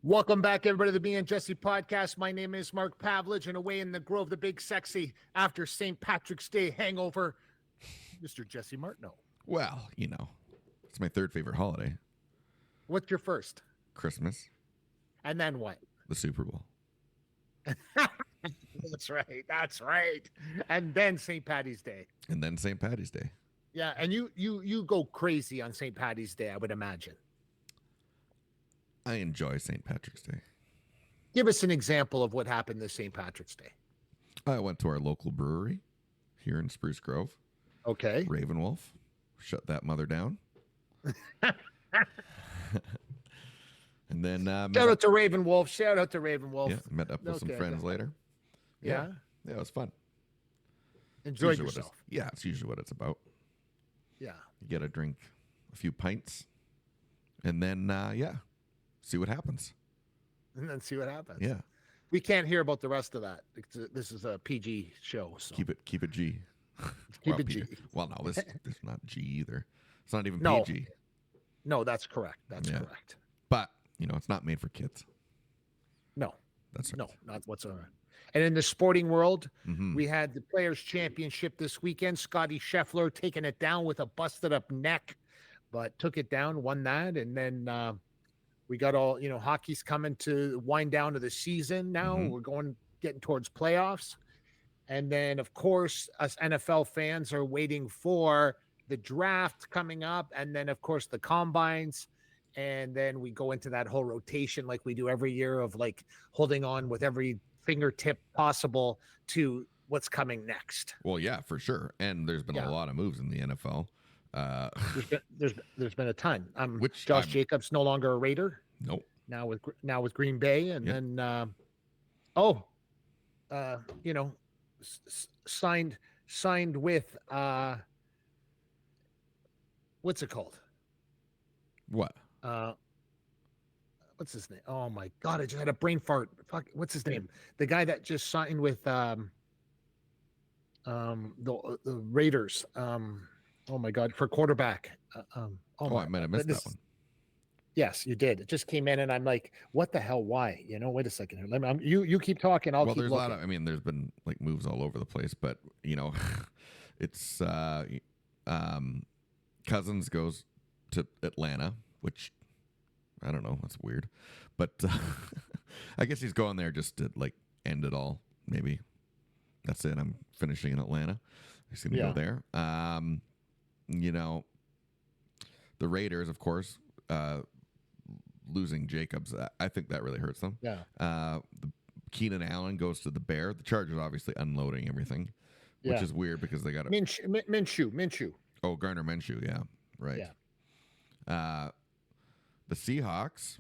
Welcome back, everybody, to the Me and Jesse podcast. My name is Mark Pavelich, and away in the Grove, the big sexy after St. Patrick's Day hangover, Mr. Jesse Martineau. Well, it's my third favorite holiday. What's your first? Christmas. And then what? The Super Bowl. That's right. That's right. And then St. Patty's Day. And then St. Patty's Day. Yeah, and you go crazy on St. Patty's Day, I would imagine. I enjoy St. Patrick's Day. Give us an example of what happened this St. Patrick's Day. I went to our local brewery here in Spruce Grove. Okay. Ravenwolf. Shut that mother down. And then Shout out to Ravenwolf. Shout out to Ravenwolf. Yeah, met up with some friends later. Yeah, it was fun. Enjoyed yourself. It's usually what it's about. Yeah. You get a drink, a few pints, and then see what happens. And then see what happens. Yeah. We can't hear about the rest of that. This is a PG show. So. Keep it G. Keep it G. Well, no, this is not G either. It's not even No. PG. No, that's correct. That's correct. But, it's not made for kids. No. That's right. No, not whatsoever. And in the sporting world, we had the Players' Championship this weekend. Scotty Scheffler taking it down with a busted up neck, but took it down, won that. And then we got all, hockey's coming to wind down to the season now. We're getting towards playoffs. And then, of course, us NFL fans are waiting for the draft coming up. And then, of course, the combines. And then we go into that whole rotation like we do every year of like holding on with every fingertip possible to what's coming next. Well, yeah, for sure. And there's been a lot of moves in the NFL. There's been a ton. Which Josh Jacobs no longer a Raider. Nope. Now with Green Bay, and then signed with what's it called? What? What's his name? Oh my God! I just had a brain fart. Fuck, what's his name? The guy that just signed with the Raiders. Oh my God, for quarterback. I might have missed that one. Yes, you did. It just came in, and I'm like, "What the hell? Why?" Wait a second here. Let me. You keep talking. I'll keep there's looking. A lot of. There's been like moves all over the place, but it's Cousins goes to Atlanta, which I don't know. That's weird, but I guess he's going there just to like end it all. Maybe that's it. I'm finishing in Atlanta. He's gonna go there. The Raiders, of course, losing Jacobs, I think that really hurts them. Yeah. Keenan Allen goes to the Bear. The Chargers obviously unloading everything, which is weird because they got Minshew. Oh, Gardner Minshew. Yeah. Right. Yeah. The Seahawks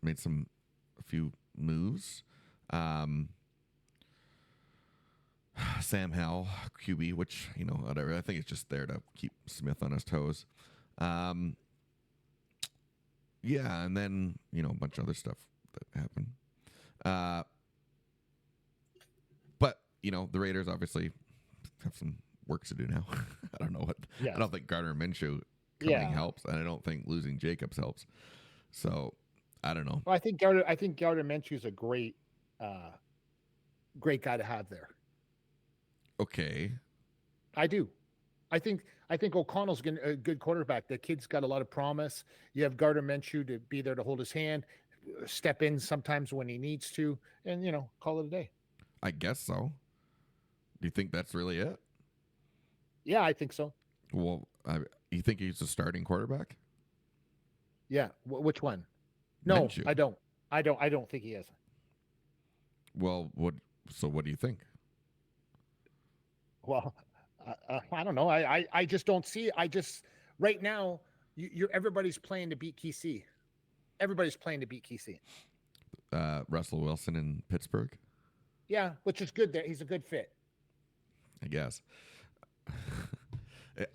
made a few moves. Sam Howell, QB, which, whatever. I think it's just there to keep Smith on his toes. And then, a bunch of other stuff that happened. But, the Raiders obviously have some work to do now. I don't know what. Yeah. I don't think Gardner Minshew coming helps, and I don't think losing Jacobs helps. So, I don't know. Well, I think Gardner Minshew is a great guy to have there. Okay. I do. I think O'Connell's a good quarterback. The kid's got a lot of promise. You have Gardner Minshew to be there to hold his hand, step in sometimes when he needs to, and call it a day. I guess so. Do you think that's really it? Yeah, I think so. Well, you think he's a starting quarterback? Yeah. Which one? No, Minshew. I don't. I don't think he is. Well, what do you think? Well, I don't know. I just don't see. Right now, everybody's playing to beat KC. Everybody's playing to beat KC. Russell Wilson in Pittsburgh. Yeah, which is good. There, he's a good fit. I guess.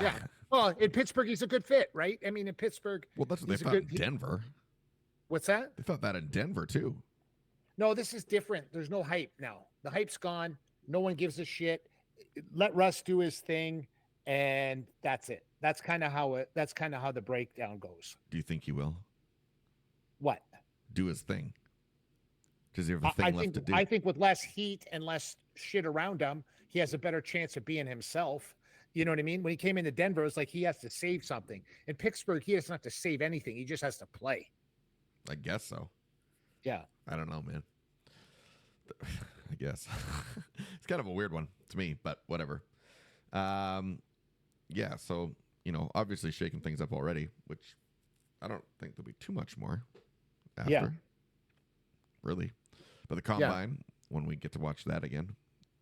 Yeah. Well, in Pittsburgh, he's a good fit, right? I mean, in Pittsburgh. Well, that's what they thought in Denver. What's that? They thought that in Denver too. No, this is different. There's no hype now. The hype's gone. No one gives a shit. Let Russ do his thing, and that's it. That's kind of how the breakdown goes. Do you think he will? What? do his thing. Does he have a thing left to do? I think with less heat and less shit around him, he has a better chance of being himself. You know what I mean? When he came into Denver, it was like he has to save something. In Pittsburgh, he doesn't have to save anything. He just has to play. I guess so. Yeah. I don't know, man. I guess. It's kind of a weird one to me, but whatever. Yeah, so, obviously shaking things up already, which I don't think there'll be too much more after. Yeah. Really. But the combine, when we get to watch that again.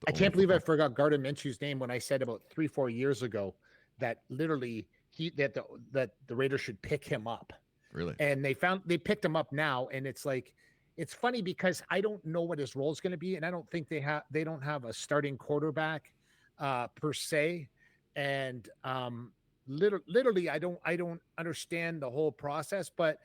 I can't believe I forgot Gardner Minshew's name when I said about 3-4 years ago that literally that the Raiders should pick him up. Really? And they picked him up now, and it's like, it's funny because I don't know what his role is going to be, and I don't think they don't have a starting quarterback per se, and literally I don't understand the whole process, but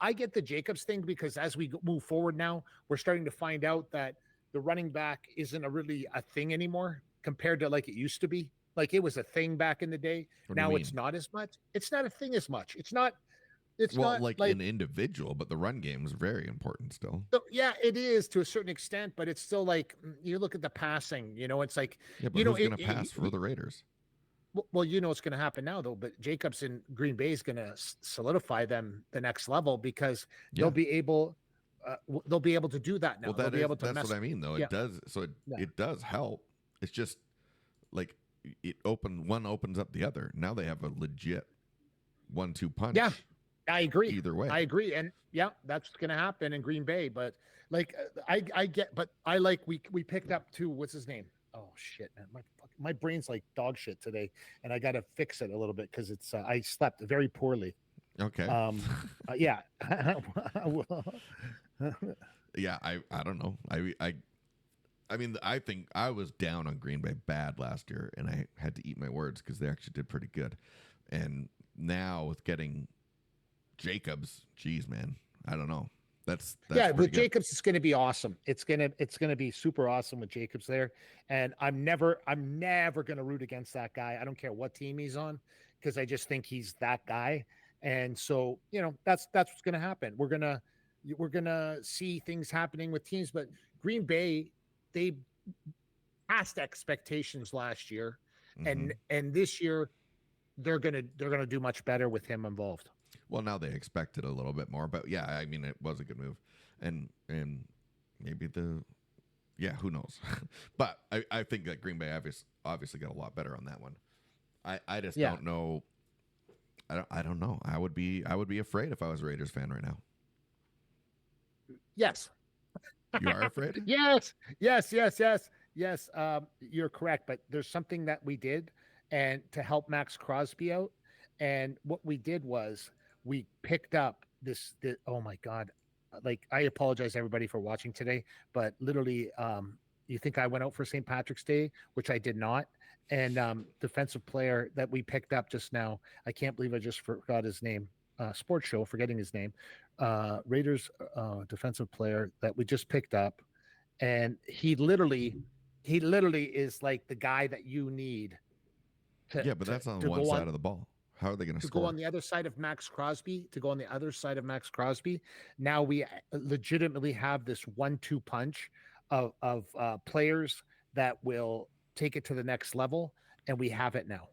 I get the Jacobs thing because as we move forward now, we're starting to find out that the running back isn't really a thing anymore compared to like it used to be. Like it was a thing back in the day. Now it's not as much. It's not a thing as much. It's not like an individual, but the run game is very important still. So, yeah, it is to a certain extent, but it's still like you look at the passing. It's like but who's going to pass for the Raiders? Well, what's going to happen now, though. But Jacobs in Green Bay is going to solidify them the next level because they'll be able to do that now. Well, that's what I mean, though. Yeah. It does. So it does help. It's just like one opens up the other. Now they have a legit 1-2 punch. Yeah. I agree. Either way. I agree. And that's going to happen in Green Bay. But like, I get, but I like, we picked up what's his name? Oh shit, man. My brain's like dog shit today. And I got to fix it a little bit. Cause it's, I slept very poorly. Okay. Yeah. Yeah. I don't know. I mean, I think I was down on Green Bay bad last year and I had to eat my words because they actually did pretty good. And now with getting Jacobs, geez, man, I don't know. That's with good. Jacobs, it's going to be awesome. It's going to be super awesome with Jacobs there. And I'm never going to root against that guy. I don't care what team he's on because I just think he's that guy. And so, that's what's going to happen. We're going to see things happening with teams, but Green Bay, they passed expectations last year. Mm-hmm. And this year they're going to do much better with him involved. Well, now they expected a little bit more, but yeah, I mean, it was a good move, and maybe who knows? But I think that Green Bay obviously got a lot better on that one. I just don't know. I don't know. I would be afraid if I was a Raiders fan right now. Yes. You are afraid? Yes. You're correct. But there's something that we did, and to help Max Crosby out, and what we did was, we picked up this oh my God. Like, I apologize everybody for watching today, but literally, you think I went out for St. Patrick's Day, which I did not. And defensive player that we picked up just now, I can't believe I just forgot his name. Sports show, forgetting his name. Raiders defensive player that we just picked up. And he literally is like the guy that you need. But that's on one side of the ball. How are they going to score? Go on the other side of Max Crosby, Now we legitimately have this 1-2 punch of players that will take it to the next level, and we have it now.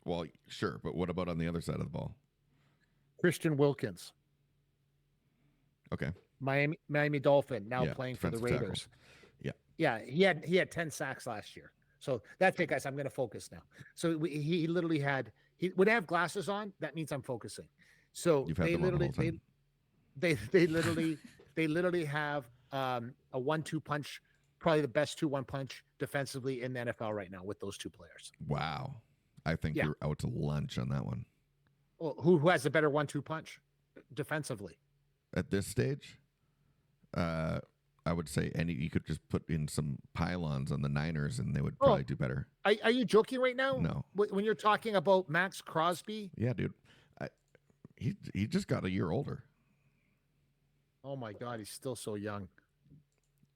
Well, sure, but what about on the other side of the ball? Christian Wilkins. Okay. Miami Dolphin now playing for the Raiders. Tackle. Yeah, he had 10 sacks last year. So that's it, guys. I'm going to focus now. So he literally had. He would have glasses on. That means I'm focusing. So they literally have a 1-2 punch, probably the best 2-1 punch defensively in the NFL right now with those two players. Wow, I think you're out to lunch on that one. Well, who has the better 1-2 punch defensively at this stage? I would say you could just put in some pylons on the Niners and they would probably do better. Are you joking right now? No. When you're talking about Max Crosby? Yeah, dude. He just got a year older. Oh my God, he's still so young.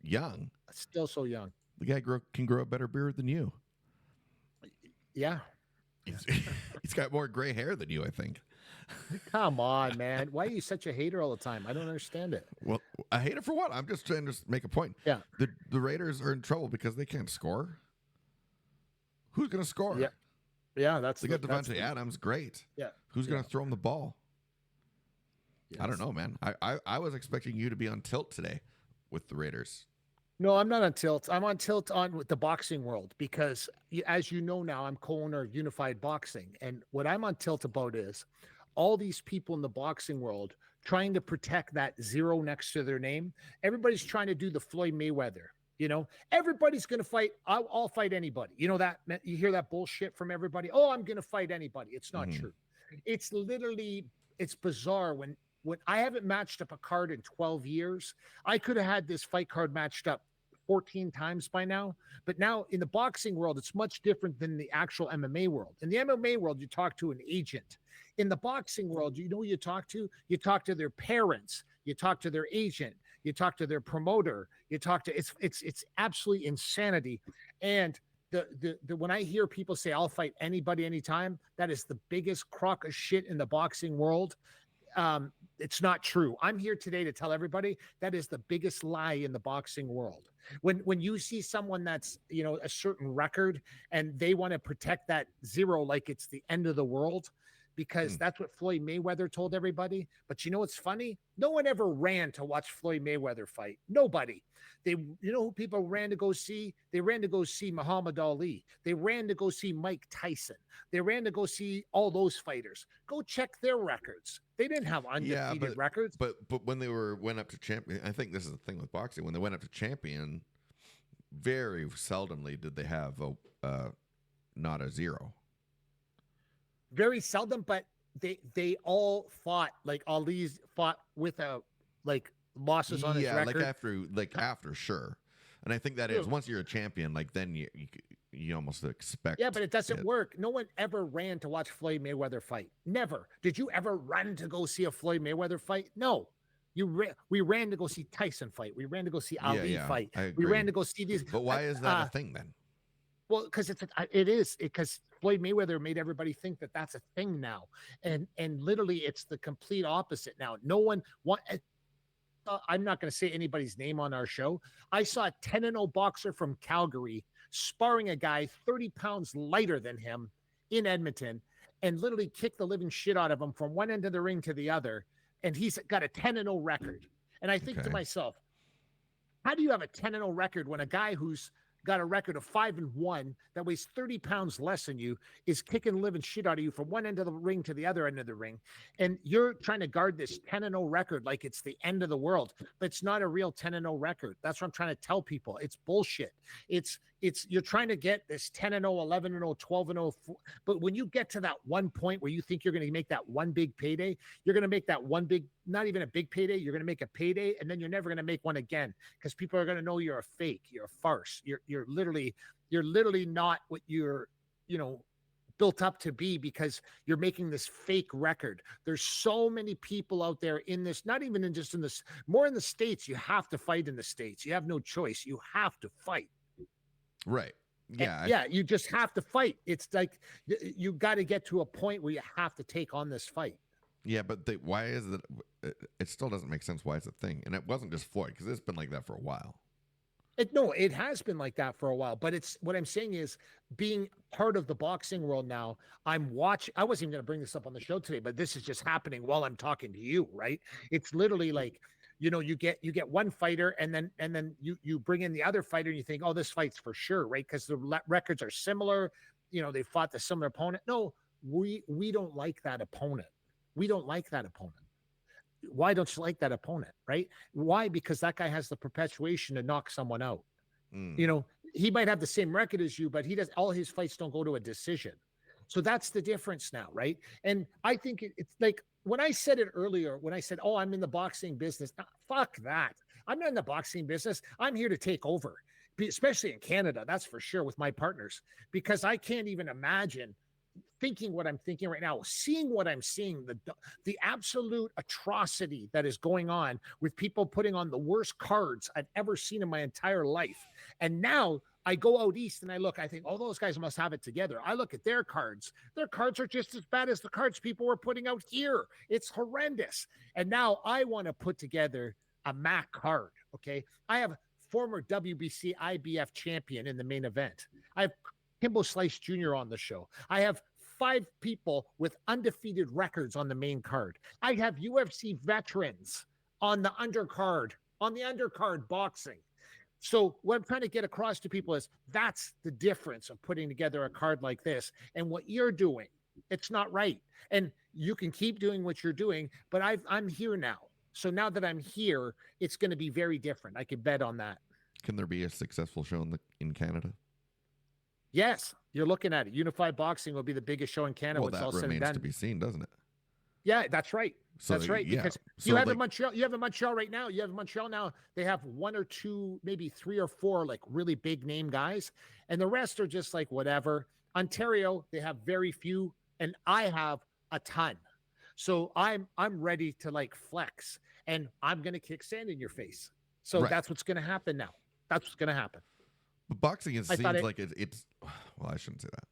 Young? Still so young. The guy can grow a better beard than you. Yeah. He's got more gray hair than you, I think. Come on, man. Why are you such a hater all the time? I don't understand it. Well, I hate it for what? I'm just trying to make a point. Yeah. The Raiders are in trouble because they can't score. Who's going to Yeah. score? Yeah. That's They got Devontae Adams, great. Yeah. Who's going to throw him the ball? Yes. I don't know, man. I was expecting you to be on tilt today with the Raiders. No, I'm not on tilt. I'm on tilt on with the boxing world because, as you know now, I'm co-owner of Unified Boxing, and what I'm on tilt about is all these people in the boxing world trying to protect that zero next to their name. Everybody's trying to do the Floyd Mayweather. Everybody's going to fight. I'll fight anybody. You know that you hear that bullshit from everybody. Oh, I'm going to fight anybody. It's not true. It's literally it's bizarre when I haven't matched up a card in 12 years. I could have had this fight card matched up 14 times by now. But now in the boxing world, it's much different than the actual MMA world. In the MMA world, you talk to an agent. In the boxing world, you know who you talk to? You talk to their parents. You talk to their agent. You talk to their promoter. You talk to it's absolutely insanity. And the when I hear people say I'll fight anybody anytime, that is the biggest crock of shit in the boxing world. It's not true. I'm here today to tell everybody that is the biggest lie in the boxing world. When you see someone that's a certain record and they want to protect that zero like it's the end of the world, because that's what Floyd Mayweather told everybody. But you know what's funny? No one ever ran to watch Floyd Mayweather fight. Nobody. Who people ran to go see? They ran to go see Muhammad Ali. They ran to go see Mike Tyson. They ran to go see all those fighters. Go check their records. They didn't have undefeated records. But when they went up to champion, I think this is the thing with boxing. When they went up to champion, very seldomly did they have not a zero. Very seldom, but they all fought. Like Ali's fought with losses on his record. After sure. And I think that is once you're a champion, then you almost expect. Yeah, but it doesn't work. No one ever ran to watch Floyd Mayweather fight. Never. Did you ever run to go see a Floyd Mayweather fight? No. We ran to go see Tyson fight. We ran to go see Ali fight. We ran to go see these. But why is that a thing then? Well, because because Floyd Mayweather made everybody think that that's a thing now, and literally it's the complete opposite now. No one I'm not going to say anybody's name on our show. I saw a 10-0 boxer from Calgary sparring a guy 30 pounds lighter than him in Edmonton, and literally kicked the living shit out of him from one end of the ring to the other, and he's got a 10-0 record. And I think to myself, how do you have a 10-0 record when a guy who's got a record of 5-1 that weighs 30 pounds less than you is kicking the living shit out of you from one end of the ring to the other end of the ring, and you're trying to guard this 10-0 record like it's the end of the world? But it's not a real 10-0 record. That's what I'm trying to tell people. It's bullshit. It's you're trying to get this 10-0, 11-0, 12-0, but when you get to that one point where you think you're going to make that one big payday, you're going to make that one big, not even a big payday, you're going to make a payday, and then you're never going to make one again, because people are going to know you're a fake, you're a farce, you're literally not what you're built up to be, because you're making this fake record. There's so many people out there in this, not even in just in this, more in the States. You have to fight in the States. You have no choice. You have to fight. Right. Yeah. And you just have to fight. It's like you got to get to a point where you have to take on this fight. Yeah, but why is it? It still doesn't make sense why it's a thing. And it wasn't just Floyd, because it's been like that for a while. It has been like that for a while, but what I'm saying is, being part of the boxing world now, I'm watching. I wasn't even going to bring this up on the show today, but this is just happening while I'm talking to you, right? It's literally like, you get one fighter, and then you bring in the other fighter, and you think, oh, this fight's for sure, right? Because the records are similar. They fought the similar opponent. No, we don't like that opponent. We don't like that opponent. Why don't you like that opponent, right? Why? Because that guy has the perpetuation to knock someone out. He might have the same record as you, but all his fights don't go to a decision. So that's the difference now, right? And I think it's like when I said it earlier, when I said, oh, I'm in the boxing business, fuck that. I'm not in the boxing business. I'm here to take over, especially in Canada, that's for sure, with my partners, because I can't even imagine thinking what I'm thinking right now, seeing what I'm seeing, the absolute atrocity that is going on with people putting on the worst cards I've ever seen in my entire life. And now I go out east and I look, I think, oh, those guys must have it together. I look at their cards. Their cards are just as bad as the cards people were putting out here. It's horrendous. And now I want to put together a MAC card. Okay. I have former WBC IBF champion in the main event. I have Kimbo Slice Jr. on the show. I have 5 people with undefeated records on the main card. I have UFC veterans on the undercard, boxing. So what I'm trying to get across to people is that's the difference of putting together a card like this and what you're doing. It's not right. And you can keep doing what you're doing, but I'm here now. So now that I'm here, it's going to be very different. I can bet on that. Can there be a successful show in Canada? Yes, you're looking at it. Unified Boxing will be the biggest show in Canada. Well, that remains to be seen, doesn't it? Yeah, that's right. So, that's right. Yeah. Because you have in Montreal. You have in Montreal right now. You have in Montreal now. They have 1 or 2, maybe 3 or 4 like really big name guys, and the rest are just like whatever. Ontario, they have very few, and I have a ton. So I'm ready to like flex, and I'm gonna kick sand in your face. So That's what's gonna happen now. That's what's gonna happen. But boxing, it seems like it's. Well, I shouldn't say that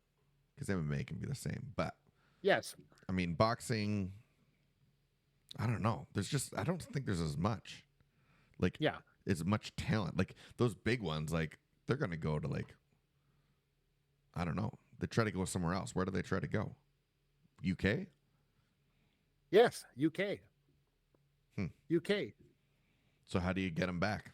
because MMA can be the same, but yes, I mean boxing. I don't know. I don't think there's as much, as much talent. Like those big ones, like they're gonna go to like, I don't know. They try to go somewhere else. Where do they try to go? UK. Yes, UK. UK. So how do you get them back?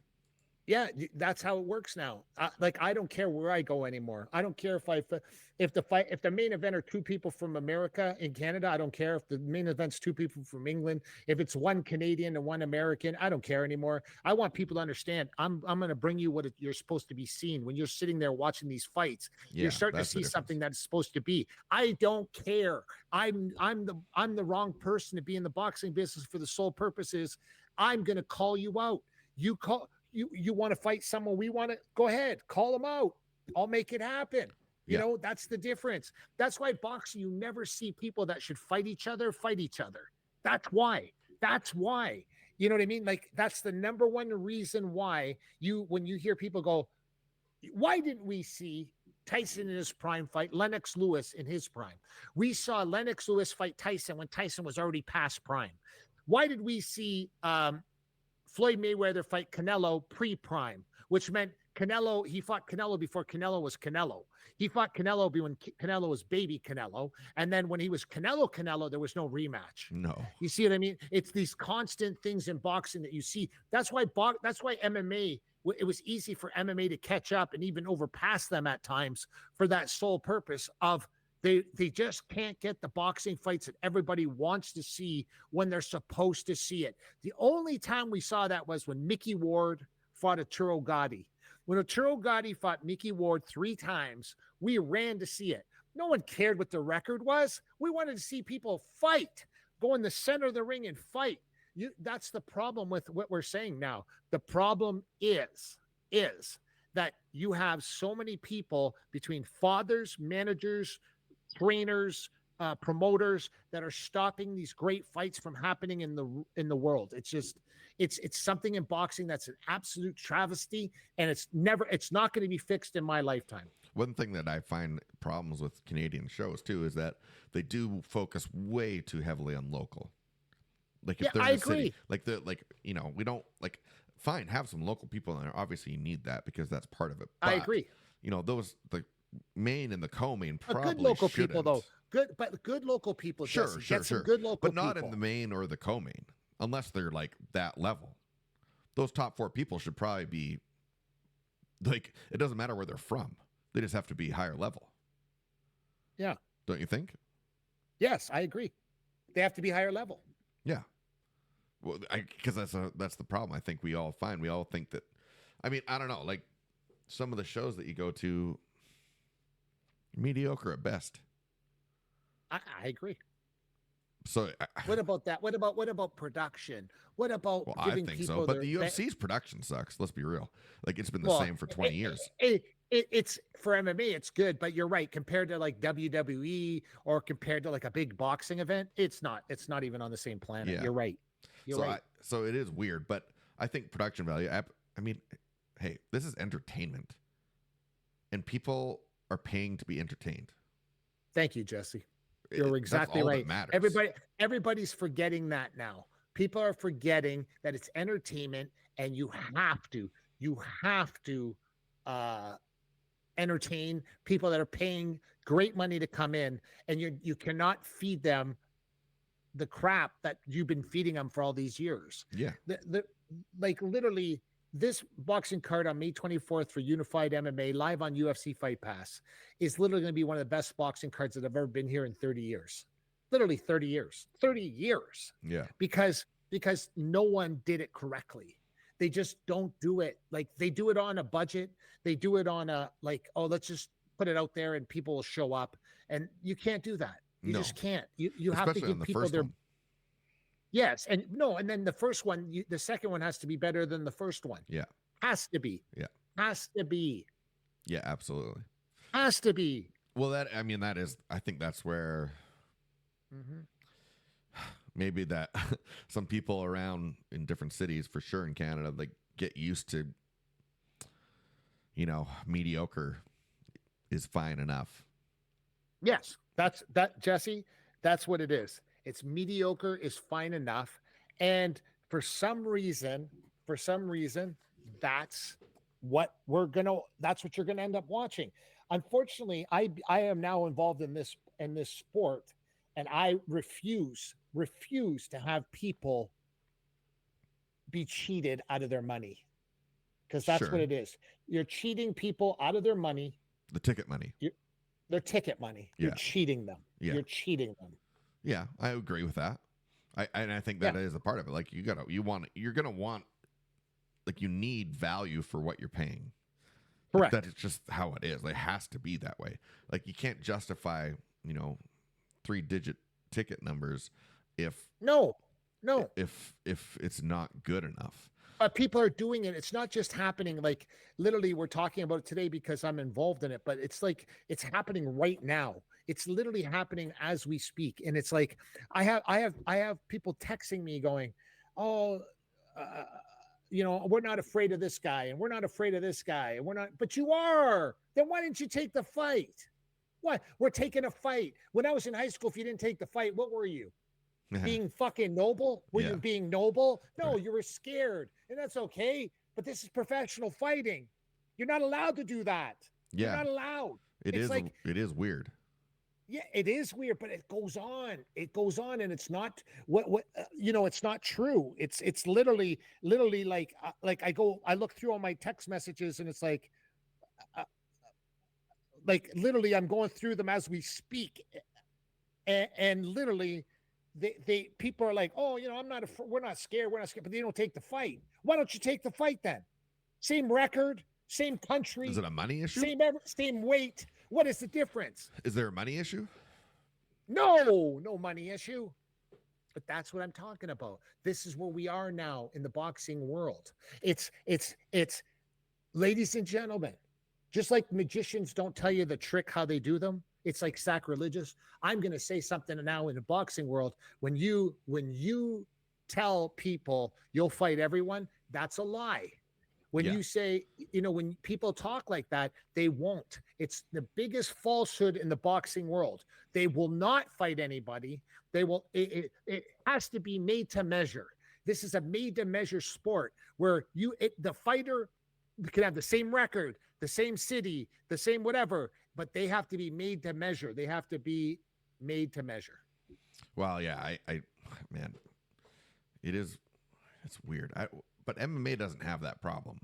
Yeah, that's how it works now. I don't care where I go anymore. I don't care if the main event are 2 people from America in Canada. I don't care if the main event's 2 people from England. If it's 1 Canadian and 1 American, I don't care anymore. I want people to understand. I'm going to bring you what you're supposed to be seeing when you're sitting there watching these fights. You're starting to see something that is supposed to be. I don't care. I'm the wrong person to be in the boxing business for the sole purpose is I'm going to call you out. You want to fight someone we want to go ahead, call them out. I'll make it happen. You know, that's the difference. That's why boxing, you never see people that should fight each other. That's why. You know what I mean? Like that's the number one reason why when you hear people go, why didn't we see Tyson in his prime fight Lennox Lewis in his prime? We saw Lennox Lewis fight Tyson when Tyson was already past prime. Why did we see Floyd Mayweather fight Canelo pre-prime, which meant he fought Canelo before Canelo was Canelo. He fought Canelo when Canelo was baby Canelo. And then when he was Canelo, there was no rematch. No. You see what I mean? It's these constant things in boxing that you see. That's why MMA, it was easy for MMA to catch up and even overpass them at times for that sole purpose of They just can't get the boxing fights that everybody wants to see when they're supposed to see it. The only time we saw that was when Mickey Ward fought Arturo Gatti. When Arturo Gatti fought Mickey Ward 3 times, we ran to see it. No one cared what the record was. We wanted to see people fight, go in the center of the ring and fight. That's the problem with what we're saying now. The problem is that you have so many people between fathers, managers, trainers, promoters that are stopping these great fights from happening in the world. It's just it's something in boxing that's an absolute travesty, and it's not going to be fixed in my lifetime. One thing that I find problems with Canadian shows too is that they do focus way too heavily on local. Like if they're in I a agree. City, we don't fine, have some local people in there. Obviously you need that because that's part of it. But, I agree. The main and the co-main probably good local shouldn't. people though. Good local people. Sure. Good local but not people. in the main or the co-main unless they're like that level. Those top 4 people should probably be like, it doesn't matter where they're from. They just have to be higher level. Yeah. Don't you think? Yes, I agree. They have to be higher level. Yeah. Well, because that's the problem. I think we all think that. I mean, I don't know. Like some of the shows that you go to, mediocre at best. I agree. So what about that? What about production? What about giving I think people so. But the UFC's production sucks. Let's be real. Like it's been the same for 20 years. It's for MMA, it's good, but you're right. Compared to like WWE or compared to like a big boxing event, it's not even on the same planet. Yeah. You're right. So it is weird, but I think production value. I mean, hey, this is entertainment. and people are paying to be entertained. Thank you, Jesse. You're exactly That's all right. that matters. Everybody's forgetting that now. People are forgetting that it's entertainment, and you have to uh, entertain people that are paying great money to come in, and you cannot feed them the crap that you've been feeding them for all these years. Yeah. Like literally this boxing card on May 24th for Unified MMA live on UFC Fight Pass is literally going to be one of the best boxing cards that have ever been here in 30 years. Literally 30 years. 30 years. Yeah. Because no one did it correctly. They just don't do it. Like they do it on a budget. They do it on a like, oh, let's just put it out there and people will show up. And you can't do that. You just can't. You have to give people their. Yes, and no, and then the first one, the second one has to be better than the first one. Yeah, has to be. Yeah, has to be. Yeah, absolutely. Has to be. Well, that is. I think that's where maybe that some people around in different cities, for sure in Canada, like get used to. Mediocre is fine enough. Yes. Jesse, that's what it is. It's mediocre is fine enough. And for some reason, that's what that's what you're gonna end up watching. Unfortunately, I am now involved in this sport, and I refuse to have people be cheated out of their money. Because that's what it is. You're cheating people out of their money. The ticket money. Their ticket money. You're cheating them. You're cheating them. Yeah, I agree with that. I think that is a part of it. Like you're gonna want, like you need value for what you're paying. Correct. That is just how it is. Like, it has to be that way. Like you can't justify 3-digit ticket numbers if it's not good enough. But people are doing it. It's not just happening. Like literally, we're talking about it today because I'm involved in it. But it's like it's happening right now. It's literally happening as we speak. And it's like I have people texting me going, "Oh, we're not afraid of this guy, and we're not afraid of this guy, and we're not." But you are. Then why didn't you take the fight? What? We're taking a fight. When I was in high school, if you didn't take the fight, what were you? Being fucking noble? Were you being noble? No, you were scared, and that's okay. But this is professional fighting. You're not allowed to do that. Yeah. You're not allowed. It is weird. Yeah, it is weird, but it goes on. It goes on, and it's not it's not true. It's literally like I look through all my text messages, and it's like literally I'm going through them as we speak, and literally. They people are like, oh, we're not scared, but they don't take the fight. Why don't you take the fight then? Same record, same country. Is it a money issue? Same weight. What is the difference? Is there a money issue? No money issue. But that's what I'm talking about. This is where we are now in the boxing world. It's ladies and gentlemen, just like magicians don't tell you the trick how they do them. It's like sacrilegious. I'm going to say something now in the boxing world. When you tell people you'll fight everyone, that's a lie. When you say, when people talk like that, they won't. It's the biggest falsehood in the boxing world. They will not fight anybody. They will. It has to be made to measure. This is a made to measure sport where the fighter can have the same record, the same city, the same whatever, but they have to be made to measure. They have to be made to measure. Well, yeah, man, it's weird. But MMA doesn't have that problem.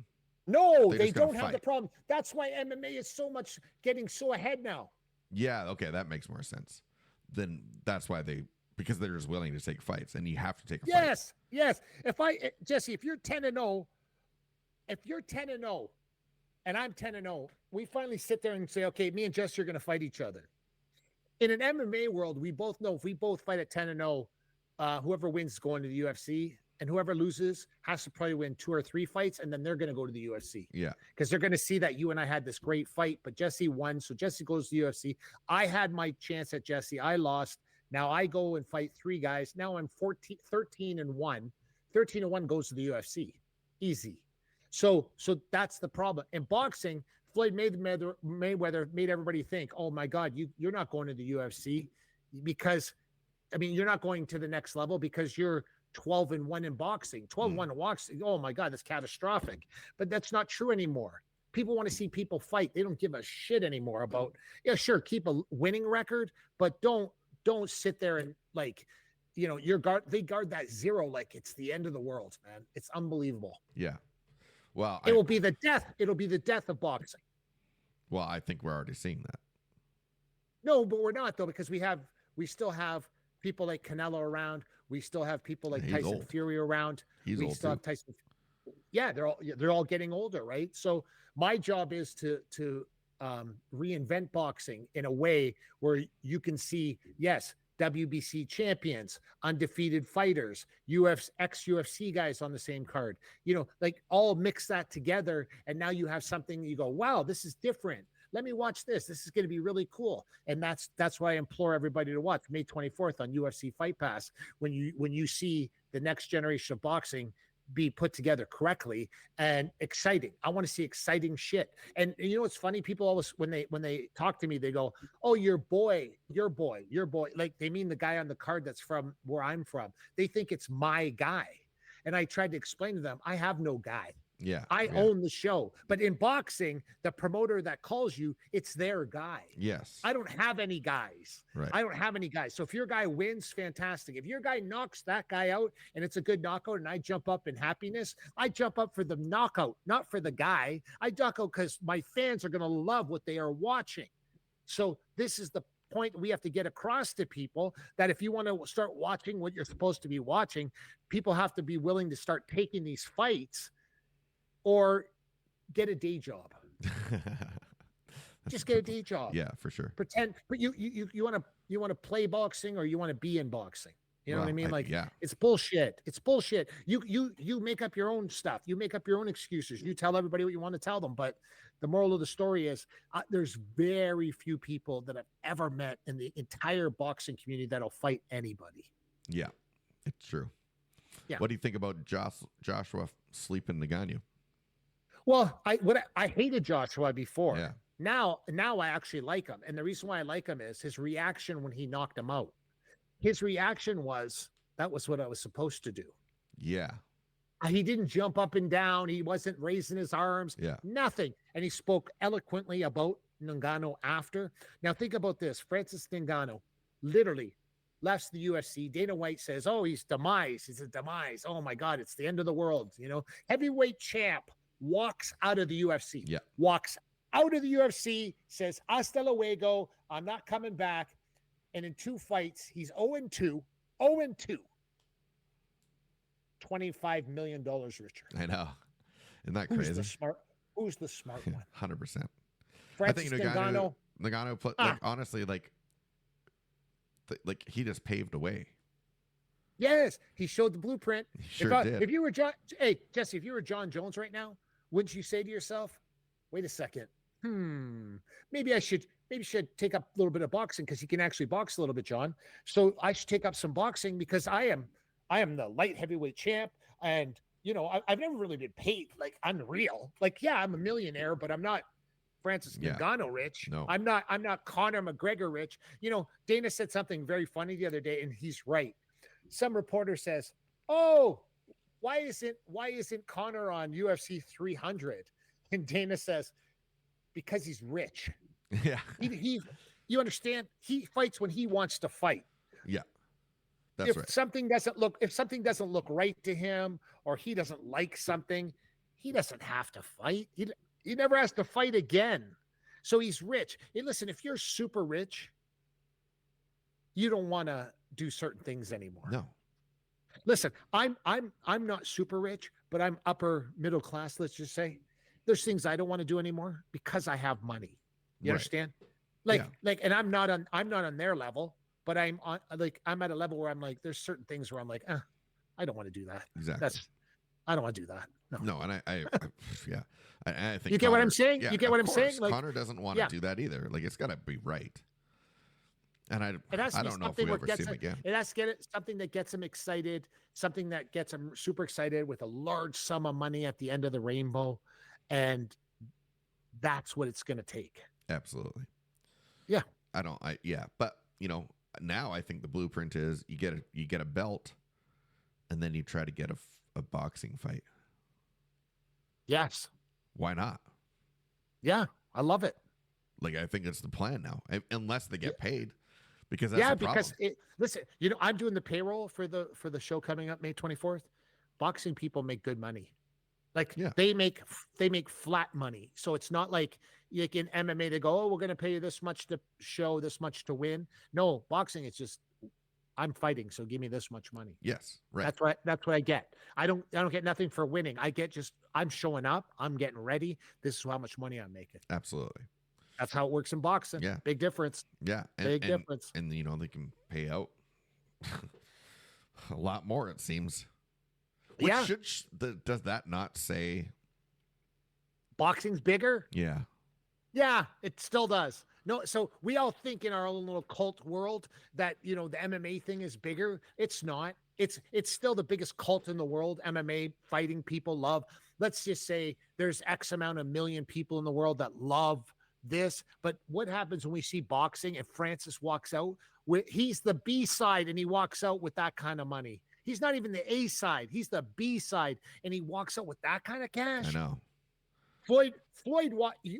No, they don't have the problem. That's why MMA is getting so ahead now. Yeah, okay, that makes more sense. Then that's why because they're just willing to take fights, and you have to take a fight. Yes. Jesse, if you're 10-0, and I'm 10-0, we finally sit there and say, okay, me and Jesse are going to fight each other. In an MMA world, we both know if we both fight at 10-0, whoever wins is going to the UFC, and whoever loses has to probably win 2 or 3 fights, and then they're going to go to the UFC. Yeah. Because they're going to see that you and I had this great fight, but Jesse won, so Jesse goes to the UFC. I had my chance at Jesse. I lost. Now I go and fight 3 guys. Now I'm 13-1. 13-1 goes to the UFC. Easy. So that's the problem. In boxing, Floyd Mayweather made everybody think, oh my God, you're not going to the UFC because I mean, you're not going to the next level because you're 12-1 in boxing. 12-1 in boxing. Oh my God, that's catastrophic. But that's not true anymore. People want to see people fight. They don't give a shit anymore about, yeah, sure, keep a winning record, but don't sit there and like, they guard that zero like it's the end of the world, man. It's unbelievable. Yeah. Well, It will be the death. It'll be the death of boxing. Well, I think we're already seeing that. No, but we're not though, because we still have people like Canelo around. We still have people like Tyson old. Fury around. He's we old still too. have Tyson. Yeah, they're all getting older, right? So my job is to reinvent boxing in a way where you can see, yes, WBC champions, undefeated fighters, ex-UFC guys on the same card, like all mix that together. And now you have something you go, wow, this is different. Let me watch this. This is going to be really cool. And that's why I implore everybody to watch May 24th on UFC Fight Pass. When you see the next generation of boxing be put together correctly and exciting. I want to see exciting shit. And you know what's funny? People always when they talk to me, they go, "Oh, your boy." Like they mean the guy on the card that's from where I'm from. They think it's my guy. And I tried to explain to them, I have no guy. Yeah. I own the show. But in boxing, the promoter that calls you, it's their guy. Yes. I don't have any guys. Right. I don't have any guys. So if your guy wins, fantastic. If your guy knocks that guy out and it's a good knockout and I jump up in happiness, I jump up for the knockout, not for the guy. I knock out because my fans are going to love what they are watching. So this is the point we have to get across to people, that if you want to start watching what you're supposed to be watching, people have to be willing to start taking these fights or get a day job. Just get a day job. Yeah, for sure. Pretend, but you want to play boxing or you want to be in boxing. You know what I mean? It's bullshit. It's bullshit. You make up your own stuff. You make up your own excuses. You tell everybody what you want to tell them. But the moral of the story is there's very few people that I've ever met in the entire boxing community that'll fight anybody. Yeah, it's true. Yeah. What do you think about Joshua sleeping Ngannou? Well, I hated Joshua before. Yeah. Now I actually like him. And the reason why I like him is his reaction when he knocked him out. His reaction was, that was what I was supposed to do. Yeah. He didn't jump up and down. He wasn't raising his arms. Yeah. Nothing. And he spoke eloquently about Ngannou after. Now think about this. Francis Ngannou literally left the UFC. Dana White says, oh, he's demise. He's a demise. Oh my God, it's the end of the world. Heavyweight champ walks out of the UFC. Yeah. Walks out of the UFC, says, hasta luego, I'm not coming back. And in 2 fights, he's 0-2. 0-2. $25 million richer. I know. Isn't that crazy? Who's the smart one? 100%. Francis Ngannou. Ngannou, honestly, like he just paved a way. Yes, he showed the blueprint. He sure did. If you were Jesse, if you were John Jones right now, wouldn't you say to yourself, wait a second, maybe I should take up a little bit of boxing because he can actually box a little bit, John. So I should take up some boxing because I am the light heavyweight champ. And, I've never really been paid like unreal. Like, yeah, I'm a millionaire, but I'm not Francis Ngannou rich. No. I'm not Conor McGregor rich. Dana said something very funny the other day, and he's right. Some reporter says, oh, why isn't Conor on UFC 300? And Dana says, because he's rich. Yeah. You understand? He fights when he wants to fight. Yeah. That's right. If something doesn't look right to him, or he doesn't like something, he doesn't have to fight. He never has to fight again. So he's rich. Hey, listen, if you're super rich, you don't want to do certain things anymore. No. Listen, I'm not super rich, but I'm upper middle class, let's just say. There's things I don't want to do anymore because I have money. You understand? And I'm not on their level, but I'm at a level where I'm like, there's certain things where I'm like, I don't want to do that. Exactly. I don't want to do that. No, and I yeah. I think you get what I'm saying? Yeah, you get what I'm saying? Like, Connor doesn't want to do that either. Like, it's got to be right. And It has to I be don't know if something we where ever see him again. it has to get it, something that gets him excited, something that gets him super excited with a large sum of money at the end of the rainbow. And that's what it's going to take. Absolutely. Yeah. Yeah. But, now I think the blueprint is you get a belt and then you try to get a boxing fight. Yes. Why not? Yeah. I love it. Like, I think it's the plan now, unless they get paid, because that's Yeah, the problem. because listen, I'm doing the payroll for the show coming up May 24th. Boxing people make good money. Like Yeah. they make flat money. So it's not like in MMA they go, oh, we're going to pay you this much to show, this much to win. No, boxing it's just I'm fighting, so give me this much money. Yes, right. That's what I get. I don't get nothing for winning. I get just I'm showing up, I'm getting ready. This is how much money I'm making. Absolutely. That's how it works in boxing. Yeah. Big difference. Yeah. Big difference. And they can pay out a lot more, it seems. Which does that not say boxing's bigger? Yeah. Yeah, it still does. No, so we all think in our own little cult world that, the MMA thing is bigger. It's not. It's still the biggest cult in the world. MMA fighting people love. Let's just say there's X amount of million people in the world that love this. But what happens when we see boxing and Francis walks out? He's the B side and he walks out with that kind of money. He's not even the A side. He's the B side and he walks out with that kind of cash. I know. Floyd,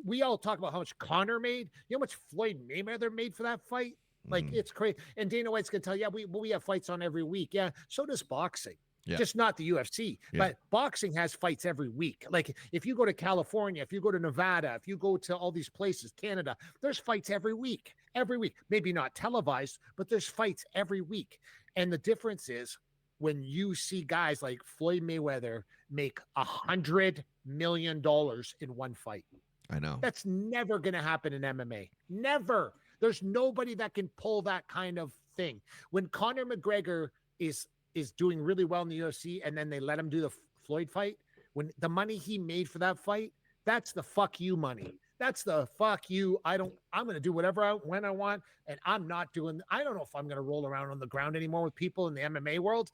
we all talk about how much Conor made. You know how much Floyd Mayweather made for that fight? Like, it's crazy. And Dana White's going to tell you, yeah, we have fights on every week. Yeah, so does boxing. Yeah. Just not the UFC. Yeah. But boxing has fights every week. Like, if you go to California, if you go to Nevada, if you go to all these places, Canada, there's fights every week. Every week. Maybe not televised, but there's fights every week. And the difference is when you see guys like Floyd Mayweather make $100 million in one fight. I know. That's never going to happen in MMA. Never. There's nobody that can pull that kind of thing. When Conor McGregor is doing really well in the UFC and then they let him do the Floyd fight, when the money he made for that fight, that's the fuck you money. That's the fuck you. I'm going to do whatever when I want. And I don't know if I'm going to roll around on the ground anymore with people in the MMA world.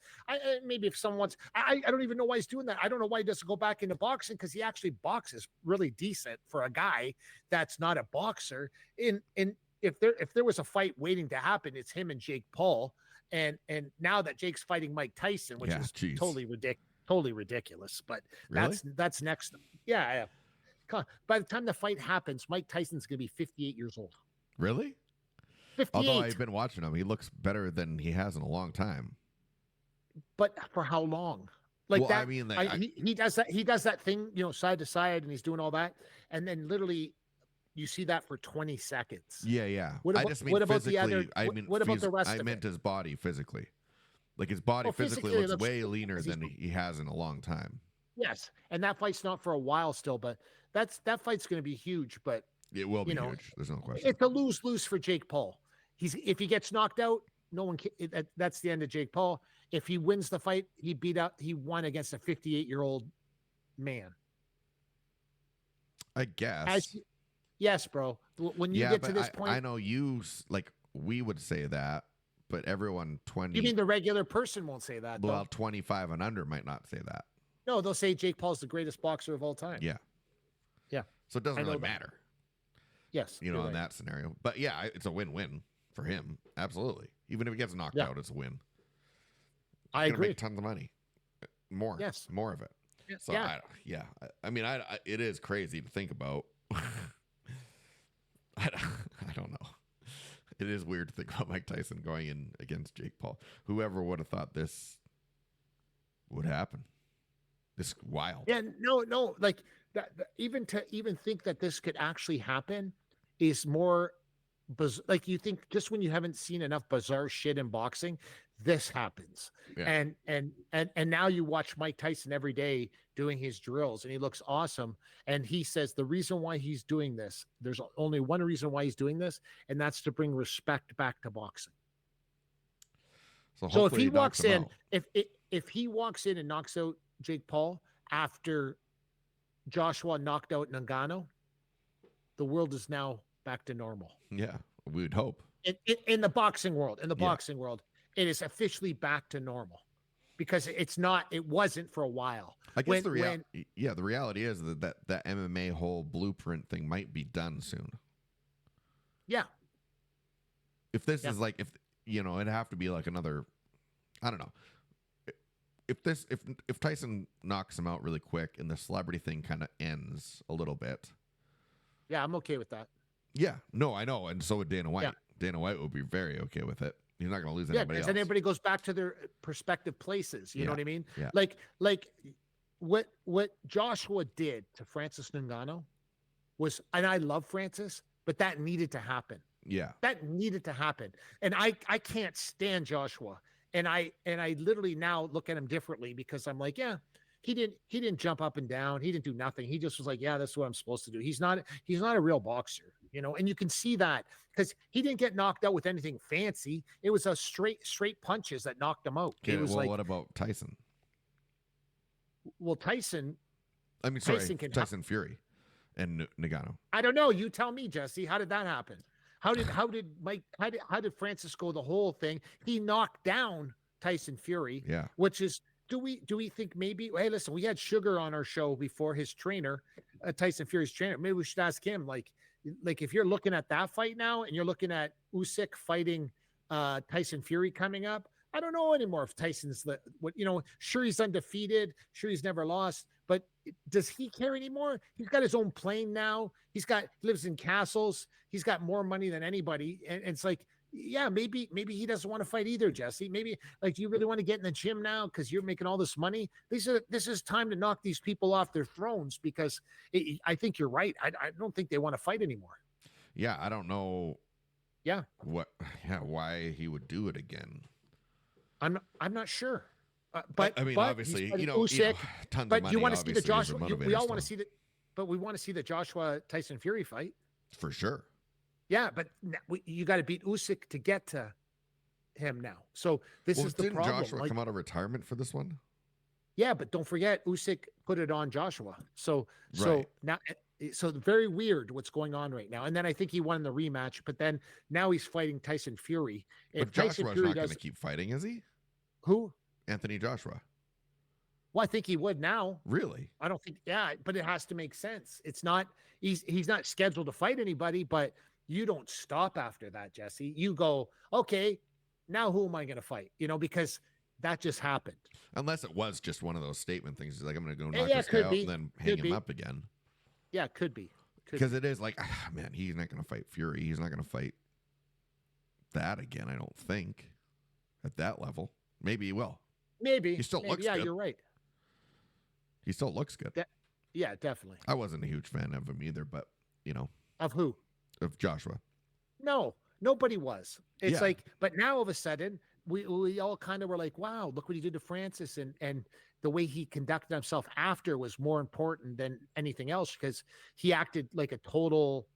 Maybe if someone wants, I don't even know why he's doing that. I don't know why he doesn't go back into boxing because he actually boxes really decent for a guy that's not a boxer. If there was a fight waiting to happen, it's him and Jake Paul. And now that Jake's fighting Mike Tyson, which is totally ridiculous, but really? that's next. Yeah. By the time the fight happens, Mike Tyson's going to be 58 years old. Really? 58. Although I've been watching him, he looks better than he has in a long time. But for how long? Like well, that? I mean, he does that. He does that thing, side to side, and he's doing all that, and then literally, you see that for 20 seconds. Yeah. What about, I just mean what about physically. the other? What about the rest? I meant his body physically. Like his body physically looks way leaner than he has in a long time. Yes, and that fight's not for a while still, but that fight's going to be huge. But it will be huge. There's no question. It's a lose for Jake Paul. If he gets knocked out, no one can, that's the end of Jake Paul. If he wins the fight, he won against a 58-year-old man. I guess. Yes, bro. When you get to this point, I know we would say that, but everyone 20. You mean the regular person won't say that? Well, 25 and under might not say that. No, they'll say Jake Paul's the greatest boxer of all time. Yeah. So it doesn't really matter. Yes. In that scenario. But yeah, it's a win-win for him. Absolutely. Even if he gets knocked out, it's a win. I agree. Make tons of money. More. Yes. More of it. So I mean, it is crazy to think about. I don't know. It is weird to think about Mike Tyson going in against Jake Paul. Whoever would have thought this would happen? This wild. Yeah, no. Like that. Even think that this could actually happen is more. Like you think just when you haven't seen enough bizarre shit in boxing, this happens. Yeah. And now you watch Mike Tyson every day doing his drills and he looks awesome. And he says the reason why he's doing this, there's only one reason why he's doing this, and that's to bring respect back to boxing. So if he walks in, if he walks in and knocks out Jake Paul after Joshua knocked out Ngannou, the world is now back to normal. Yeah, we would hope. In the boxing world, Yeah. it is officially back to normal because it's not. It wasn't for a while. I guess the reality is that MMA whole blueprint thing might be done soon. Yeah. If this is like, if it'd have to be like another, I don't know. If Tyson knocks him out really quick and the celebrity thing kind of ends a little bit. Yeah, I'm okay with that. Yeah, no, I know, and so would Dana White. Yeah. Dana White would be very okay with it. He's not going to lose anybody else. And everybody goes back to their prospective places. You know what I mean? Yeah. Like what Joshua did to Francis Ngannou was, and I love Francis, but that needed to happen. Yeah. That needed to happen. And I can't stand Joshua. And I literally now look at him differently because I'm like, yeah, he didn't jump up and down. He didn't do nothing. He just was like, yeah, that's what I'm supposed to do. He's not a real boxer, and you can see that because he didn't get knocked out with anything fancy. It was a straight punches that knocked him out. Okay, it was what about Tyson? Well, Tyson Fury and Ngannou. I don't know. You tell me, Jesse. How did that happen? How did Francis go the whole thing? He knocked down Tyson Fury. Yeah. Which is, do we think maybe, hey, listen, we had Sugar on our show before, his trainer, Tyson Fury's trainer. Maybe we should ask him, like if you're looking at that fight now and you're looking at Usyk fighting Tyson Fury coming up, I don't know anymore if Tyson's sure, he's undefeated, sure, he's never lost, but does he care anymore? He's got his own plane now. He lives in castles. He's got more money than anybody. And it's like, yeah, maybe he doesn't want to fight either, Jesse. Maybe, like, do you really want to get in the gym now because you're making all this money? This is time to knock these people off their thrones because I think you're right. I don't think they want to fight anymore. Yeah, I don't know. Yeah. Why he would do it again. I'm not sure. But I mean, obviously, Usyk, tons but of money. You want to see the Joshua? We all want to see that, but we want to see the Joshua Tyson Fury fight for sure. Yeah, but you got to beat Usyk to get to him now. So this is the problem. Didn't Joshua come out of retirement for this one? Yeah, but don't forget, Usyk put it on Joshua. So now, so very weird what's going on right now. And then I think he won the rematch, but then now he's fighting Tyson Fury. But Joshua's not going to keep fighting, is he? Who? Anthony Joshua. Well, I think he would now. Really? I don't think. Yeah, but it has to make sense. It's not. He's not scheduled to fight anybody, but you don't stop after that, Jesse. You go, okay, now who am I going to fight? Because that just happened. Unless it was just one of those statement things. He's like, I'm going to go knock this guy out and then hang him up again. Yeah, it could be. Because it is like, man, he's not going to fight Fury. He's not going to fight that again, I don't think, at that level. Maybe he will. Maybe. He still looks good. good. You're right. He still looks good. Yeah, definitely. I wasn't a huge fan of him either, but, Of who? Of Joshua. No, nobody was. It's like, but now all of a sudden, we all kind of were like, wow, look what he did to Francis. And the way he conducted himself after was more important than anything else because he acted like a total,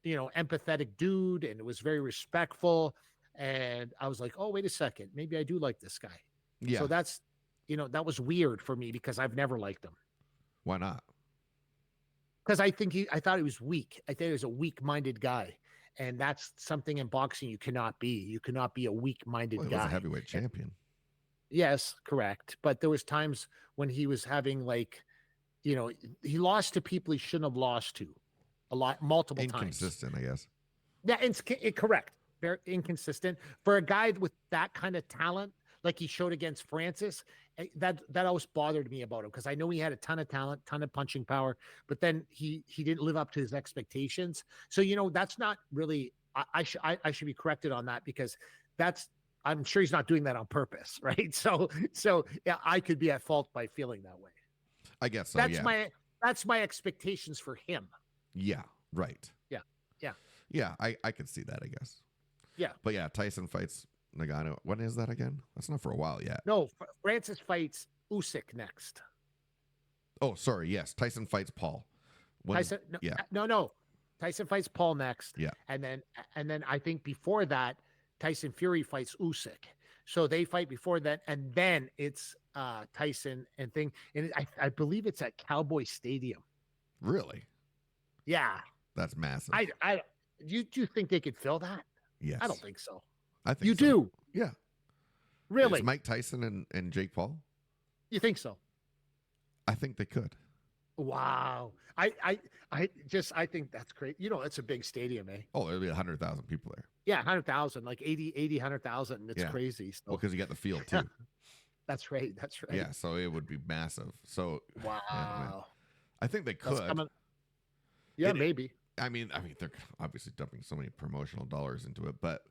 empathetic dude and it was very respectful. And I was like, oh, wait a second. Maybe I do like this guy. Yeah. So that's, that was weird for me because I've never liked him. Why not? Because I thought he was weak. I think he was a weak-minded guy. And that's something in boxing you cannot be. You cannot be a weak-minded guy. He was a heavyweight champion. Yes, correct. But there was times when he was having he lost to people he shouldn't have lost to multiple times. Inconsistent, I guess. Yeah, correct. Very inconsistent. For a guy with that kind of talent, like he showed against Francis, that always bothered me about him because I know he had a ton of talent, ton of punching power, but then he didn't live up to his expectations. So that's not really. I should be corrected on that because I'm sure he's not doing that on purpose, right? So yeah, I could be at fault by feeling that way. I guess so. That's my expectations for him. Yeah. Right. Yeah. Yeah. I could see that, I guess. Yeah. But yeah, Tyson fights Ngannou. When is that again? That's not for a while yet. No, Francis fights Usyk next. Oh, sorry. Yes, Tyson fights Paul. Tyson, no. Tyson fights Paul next. Yeah. And then I think before that, Tyson Fury fights Usyk. So they fight before that, and then it's Tyson and thing. And I believe it's at Cowboy Stadium. Really? Yeah. That's massive. Do you think they could fill that? Yes. I don't think so. I think You so. do? Yeah. Really? It's Mike Tyson and Jake Paul. You think so? I think they could. Wow. I think that's great. It's a big stadium, eh? Oh, there'll be 100,000 people there. Yeah, 100,000, like 80, 100,000. It's Yeah. crazy. Well, So because you got the field too. that's right. That's right. Yeah, so it would be massive. So Wow. man. I think they That's could. coming. Yeah, It- maybe. I mean, they're obviously dumping so many promotional dollars into it, but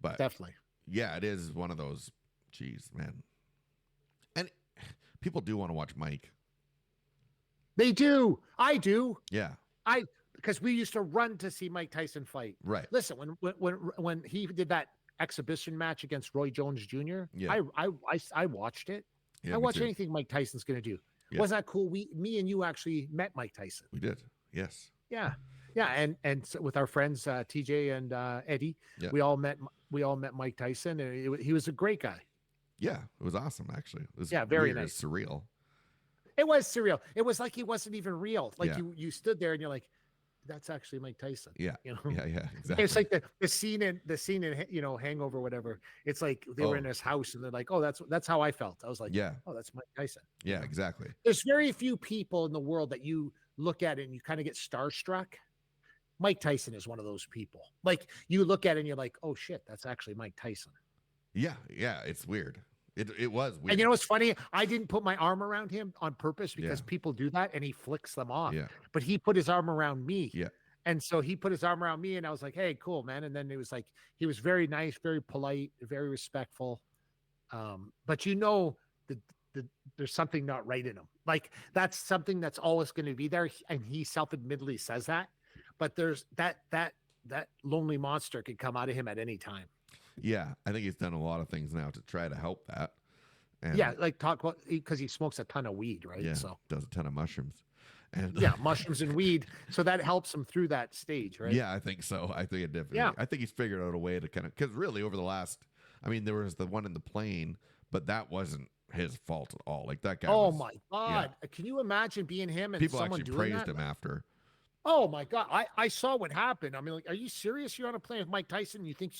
Definitely. yeah, it is one of those. Geez, man, and people do want to watch Mike. They do. I do. Yeah, Because we used to run to see Mike Tyson fight. right. Listen, when he did that exhibition match against Roy Jones Jr., Yeah. I watched it. Yeah, I me watch too. anything Mike Tyson's going to do. Yeah. Wasn't that cool? Me and you actually met Mike Tyson. We did. Yes. Yeah, yeah, and so with our friends TJ and Eddie, Yeah. we all met Mike Tyson, and he was a great guy. Yeah, it was awesome. Actually, it was very weird, nice. It's surreal. It was surreal. It was like he wasn't even real. Like Yeah. you stood there and you're like, that's actually Mike Tyson. Yeah. You know? Yeah. Exactly. It's like the scene in Hangover, whatever. It's like they were in his house and they're like, oh, that's how I felt. I was like, Yeah. oh, that's Mike Tyson. Yeah. Exactly. There's very few people in the world that you look at it and you kind of get starstruck. Mike Tyson is one of those people. Like you look at it and you're like, oh shit, that's actually Mike Tyson. Yeah. Yeah. It's weird. It was weird. And you know what's funny? I didn't put my arm around him on purpose because Yeah. people do that and he flicks them off. Yeah. But he put his arm around me. Yeah. And so he put his arm around me and I was like, hey, cool, man. And then it was like, he was very nice, very polite, very respectful. But there's something not right in him. Like that's something that's always going to be there. And he self-admittedly says that, but there's that lonely monster could come out of him at any time. Yeah. I think he's done a lot of things now to try to help that. And Yeah. Like talk about, because he smokes a ton of weed, right? yeah, So does a ton of mushrooms. And yeah, mushrooms and weed. So that helps him through that stage, right? yeah, I think so. I think it definitely. Yeah. I think he's figured out a way to kind of, because really over the last, there was the one in the plane, but that wasn't his fault at all. Like that guy. Oh was, my God. Can you imagine being him and people someone actually doing praised that? him after. Oh my God. I saw what happened. I mean, like, are you serious? You're on a plane with Mike Tyson. You think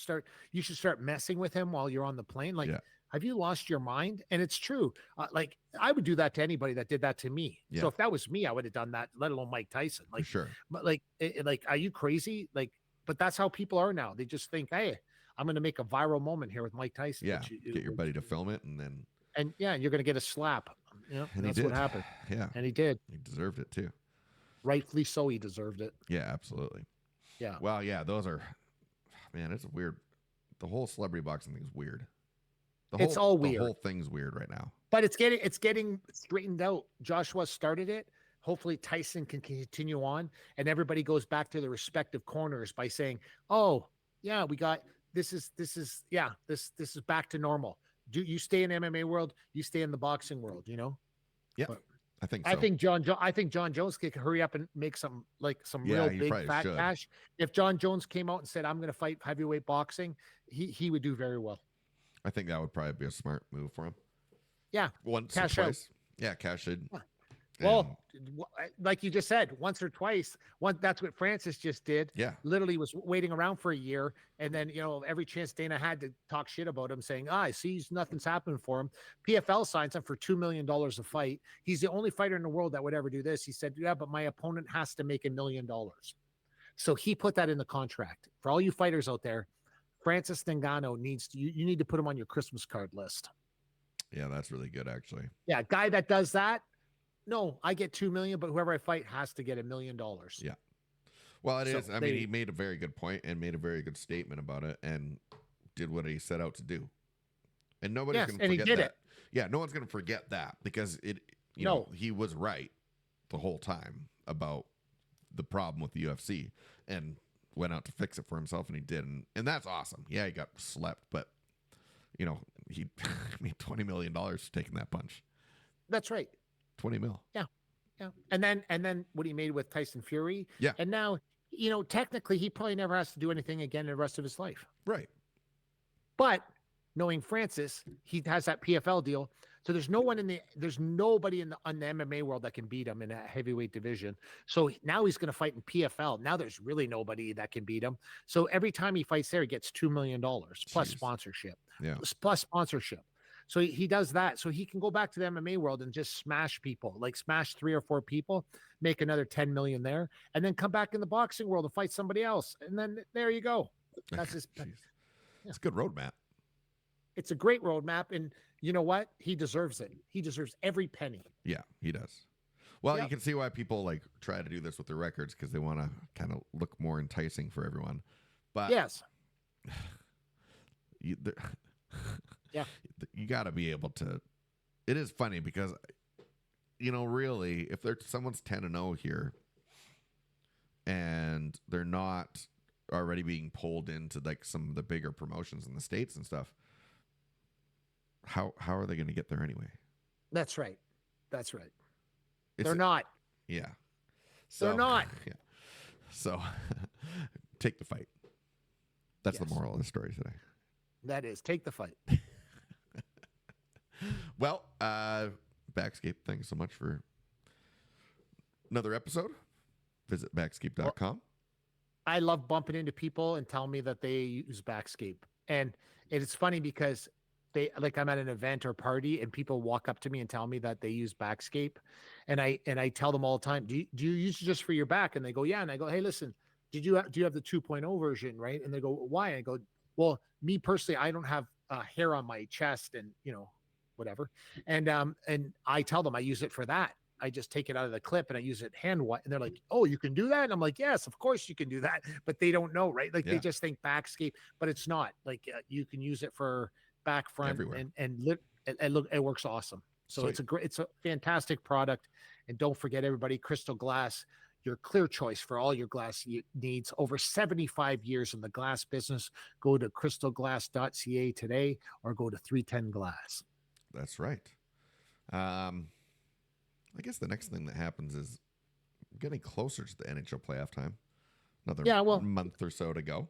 you should start messing with him while you're on the plane? Like, Yeah. have you lost your mind? And it's true. Like I would do that to anybody that did that to me. Yeah. So if that was me, I would have done that, let alone Mike Tyson. For Like, sure. but like, like, are you crazy? Like, but that's how people are now. They just think, hey, I'm going to make a viral moment here with Mike Tyson. Yeah. Get your buddy to film it and then. And yeah, you're going to get a slap. You know, And that's he did. what happened. Yeah. And he did. He deserved it too. Rightfully so. He deserved it. Yeah, absolutely. Yeah. Well, yeah, those are, man, it's weird. The whole celebrity boxing thing is weird. It's all weird. The whole thing's weird right now. But it's getting straightened out. Joshua started it. Hopefully Tyson can continue on and everybody goes back to their respective corners by saying, oh yeah, we got, this is back to normal. Do you stay in MMA world? You stay in the boxing world, you know? Yeah. But I think so. I think John Jones could hurry up and make some Yeah, real he big probably fat should. cash. If John Jones came out and said, I'm going to fight heavyweight boxing, he would do very well. I think that would probably be a smart move for him. Yeah. Once Cash or out. twice. Yeah, cash in. Yeah. Well, like you just said, once or twice. That's what Francis just did. Yeah. Literally was waiting around for a year. And then, every chance Dana had to talk shit about him, saying, I see nothing's happening for him. PFL signs him for $2 million a fight. He's the only fighter in the world that would ever do this. He said, yeah, but my opponent has to make $1 million. So he put that in the contract. For all you fighters out there, Francis Ngannou you need to put him on your Christmas card list. Yeah, that's really good, actually. Yeah, guy that does that. No, I get 2 million, but whoever I fight has to get $1 million. Yeah. Well, it is. So I mean, he made a very good point and made a very good statement about it and did what he set out to do. And nobody's going to forget he did that. it. Yeah, no one's going to forget that because he was right the whole time about the problem with the UFC and went out to fix it for himself, and he did. And that's awesome. Yeah, he got slept, but, he made $20 million taking that punch. That's right. 20 mil. Yeah. Yeah. And then what he made with Tyson Fury. Yeah. And now, technically he probably never has to do anything again the rest of his life. Right. But knowing Francis, he has that PFL deal. So there's nobody on the MMA world that can beat him in that heavyweight division. So now he's going to fight in PFL. Now there's really nobody that can beat him. So every time he fights there, he gets $2 million plus sponsorship. Yeah. Plus sponsorship. So he does that. So he can go back to the MMA world and just smash people, like smash 3 or 4 people, make another 10 million there, and then come back in the boxing world and fight somebody else. And then there you go. That's his. It's a good roadmap. It's a great roadmap. And you know what? He deserves it. He deserves every penny. Yeah, he does. Well, you can see why people like try to do this with their records, because they want to kind of look more enticing for everyone. But yes. You got to be able to. It is funny because, really, if someone's 10-0 here, and they're not already being pulled into like some of the bigger promotions in the States and stuff, how are they going to get there anyway? That's right. They're not. Yeah. They're not. Yeah. So take the fight. That's the moral of the story today. That is, take the fight. Well, Backscape, thanks so much for another episode. Visit backscape.com. I love bumping into people and telling me that they use Backscape. And it's funny because I'm at an event or party and people walk up to me and tell me that they use Backscape. And I tell them all the time, do you use it just for your back? And they go, yeah. And I go, hey, listen, do you have the 2.0 version, right? And they go, why? And I go, well, me personally, I don't have hair on my chest and, whatever. And I tell them I use it for that. I just take it out of the clip and I use it hand-wise. And they're like, oh, you can do that? And I'm like, yes, of course you can do that. But they don't know, right? Like they just think Backscape, but it's not. Like you can use it for back, front, everywhere. And look, it works awesome. So sweet. It's a fantastic product. And don't forget, everybody, Crystal Glass, your clear choice for all your glass needs. Over 75 years in the glass business. Go to crystalglass.ca today or go to 310 Glass. That's right. I guess the next thing that happens is getting closer to the NHL playoff time. Another month or so to go.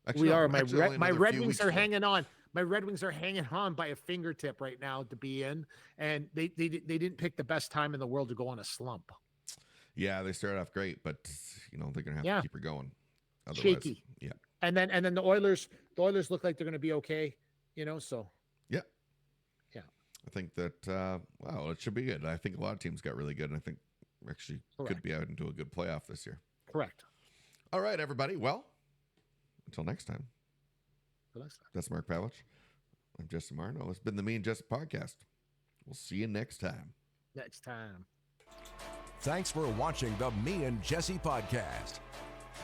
Actually, we are. My Red Wings are hanging on. My Red Wings are hanging on by a fingertip right now to be in, and they didn't pick the best time in the world to go on a slump. Yeah, they started off great, but they're gonna have to keep her going. Otherwise, shaky. Yeah. And then the Oilers look like they're gonna be okay. So. Yeah. Yeah. I think that it should be good. I think a lot of teams got really good, and I think actually could be out into a good playoff this year. Correct. All right, everybody. Well, until next time. That's Mark Pavelich. I'm Jesse Martineau. It's been the Me and Jesse podcast. We'll see you next time. Thanks for watching the Me and Jesse podcast.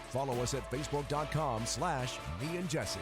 Follow us at facebook.com/Me and Jesse.